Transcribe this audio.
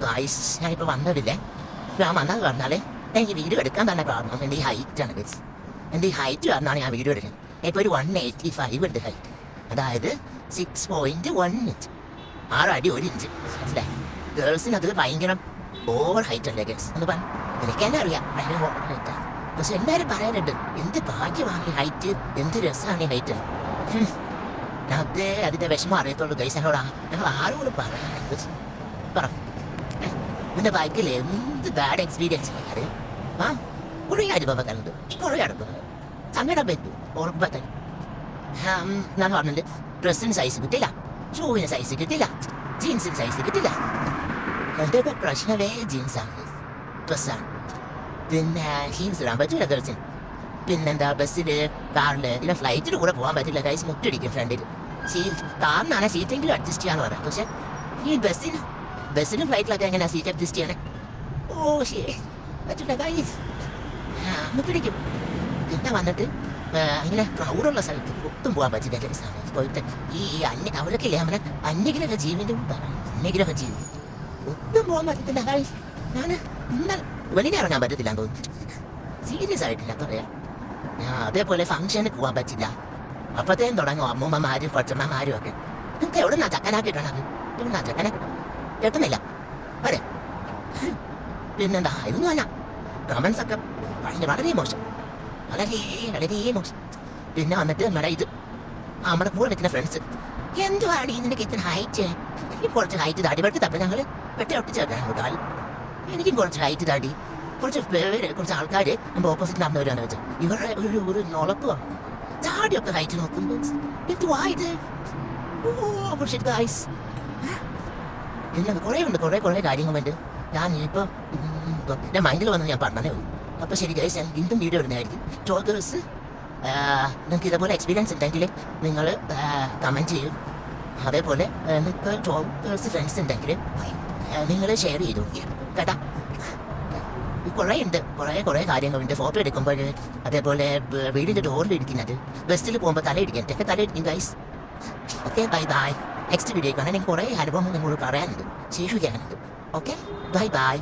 Guys ഞാനിപ്പോൾ വന്നതില്ലേ ഞാൻ വന്നത് പറഞ്ഞാൽ എനിക്ക് വീഡിയോ എടുക്കാൻ തന്നെ കാരണം എൻ്റെ ഈ ഹൈറ്റാണ് ഗൈസ്. എൻ്റെ ഈ ഹൈറ്റ് കാരണമാണ് ഞാൻ വീഡിയോ എടുക്കുന്നത്. ഇപ്പോൾ ഒരു 185 ഉണ്ട് ഹൈറ്റ്, അതായത് 6.1 ഇഞ്ച്, 6 അടി 1 ഇഞ്ച്. മനസ്സിലായി? ഗേൾസിന് അത് ഭയങ്കര ഓവർ ഹൈറ്റ് അല്ലേ ഗേൾസ് എന്ന് പറഞ്ഞു. എനിക്ക് തന്നെ അറിയാം ഭയങ്കര ഓവർ ഹൈറ്റാണ്. പക്ഷെ എല്ലാവരും പറയാനുണ്ട് എന്ത് ഭാഗ്യമാണ് ഈ ഹൈറ്റ്, എന്ത് രസമാണ് ഈ ഹൈറ്റ്. അതേ അതിൻ്റെ വിഷമം അറിയത്തുള്ളൂ ഗൈസ്. ഞങ്ങൾ ആരോട് പറയാൻ പറ. ഇതിൻ്റെ ബൈക്കിൽ എന്ത് ബാഡ് എക്സ്പീരിയൻസ് അറിയാം. കുറേ അനുഭവങ്ങളുണ്ട്, കുറേ അനുഭവങ്ങൾ. സങ്കടം പറ്റും ഓർമ്മത്തിൽ. ഞാൻ പറഞ്ഞിട്ട് ഡ്രസ്സിന് സൈസ് കിട്ടില്ല, ഷൂവിന് സൈസ് കിട്ടില്ല, ജീൻസിന് സൈസ് കിട്ടില്ല. എൻ്റെ പ്രശ്നമേ ജീൻസാണ്, ഡ്രസ്സാണ്. പിന്നെ ജീൻസ് ഇടാൻ പറ്റൂല ഗേൾസിന്. പിന്നെന്താ ബസ്സിൽ, കാറിൽ, ഇല്ല ഫ്ലൈറ്റിൽ കൂടെ പോകാൻ പറ്റില്ല ഗൈസ്. മുട്ടടിക്കും ഫ്രണ്ടിൽ. കാറിനാണ് സീറ്റെങ്കിലും അഡ്ജസ്റ്റ് ചെയ്യാന്ന് പറയാം. പക്ഷെ ഈ ബസ്സിനും ഫ്ലൈറ്റിലൊക്കെ എങ്ങനെയാ സീറ്റ് അഡ്ജസ്റ്റ് ചെയ്യണേ? ഓ ശരി പറ്റില്ല ഗൈസ്, മുട്ടടിക്കും. പിന്നെ വന്നിട്ട് ഇങ്ങനെ ക്രൗഡുള്ള സ്ഥലത്ത് ഒട്ടും പോകാൻ പറ്റില്ല ഗൈസ്. പോയിട്ട് ഈ അവരൊക്കെ ഇല്ലേ നമ്മുടെ അന്യഗ്രഹ ജീവിൻ്റെ അന്യഗ്രഹ ജീവി ഒട്ടും പോകാൻ പറ്റത്തില്ല ഗൈസ്. ഞാൻ ഇന്നലെ വെളിയിൽ ഇറങ്ങാൻ പറ്റത്തില്ല തോന്നുന്നു, സീരിയസ് ആയിട്ടില്ല പറയാം. അതേപോലെ ഫംഗ്ഷന് പോകാൻ പറ്റില്ല. അപ്പത്തേനും തുടങ്ങും അമ്മൂമ്മമാരും കൊച്ചമ്മമാരും ഒക്കെ. നിങ്ങൾക്ക് എവിടെ നിന്നാ ചക്കനാക്കിയിട്ടാണ്? എവിടുന്നാ ചക്കനാക്കി കേട്ടുന്നില്ല അതെ. പിന്നെന്താ ഇതൊന്നും അല്ല, കമൻസ് ഒക്കെ വളരെ മോശം, വളരെ മോശം. പിന്നെ വന്നിട്ട് നമ്മുടെ കൂടെ നിൽക്കുന്ന ഫ്രണ്ട്സ്, എന്തുവാണ് നിനക്ക് ഇത്ര ഹൈറ്റ്? എനിക്കും കുറച്ച് ഹൈറ്റ് താടി വെട്ടി തപ്പ ഞങ്ങൾ വെട്ടി ഒട്ടിച്ചേക്കാം കാൽ. എനിക്കും കുറച്ച് ഹൈറ്റ് താടി, കുറച്ച് ആൾക്കാർ നമ്മുടെ ഓപ്പോസിറ്റ് നടന്നവരാണ് വെച്ചാൽ ഇവരുടെ ഒരു നൊളപ്പുമാണ്. താടിയൊക്കെ ഹൈറ്റ് നോക്കുമ്പോൾ എന്തുവായത്? പിന്നെ കുറേ കാര്യങ്ങളുണ്ട്. ഞാൻ ഇപ്പോൾ എൻ്റെ മൈൻഡിൽ വന്ന് ഞാൻ പറഞ്ഞതേ ഉള്ളൂ. അപ്പോൾ ശരി ഗൈസ്, ഞാൻ വീണ്ടും വീഡിയോ ഇടുന്നതായിരിക്കും. ടോക്കേഴ്സ് നിങ്ങൾക്ക് ഇതേപോലെ എക്സ്പീരിയൻസ് ഉണ്ടെങ്കിൽ നിങ്ങൾ കമൻറ്റ് ചെയ്യും. അതേപോലെ നിങ്ങൾക്ക് ടോക്കേഴ്സ് ഫ്രണ്ട്സ് ഉണ്ടെങ്കിൽ നിങ്ങൾ ഷെയർ ചെയ്തു കേട്ടാ. കുറേ ഉണ്ട്, കുറേ കാര്യങ്ങളുണ്ട്. ഫോട്ടോ എടുക്കുമ്പോൾ, അതേപോലെ വീടിൻ്റെ ഡോറിൽ ഇരിക്കുന്നത്, ബസ്സിൽ പോകുമ്പോൾ തലയിടിക്കാൻ ഒക്കെ തലയിടിക്കും guys. Okay bye bye. Next video കാണാൻ എനിക്ക് കുറേ അനുഭവങ്ങൾ നിങ്ങളോട് പറയാനുണ്ട്, ശേഷിക്കാനുണ്ട്. Okay bye by.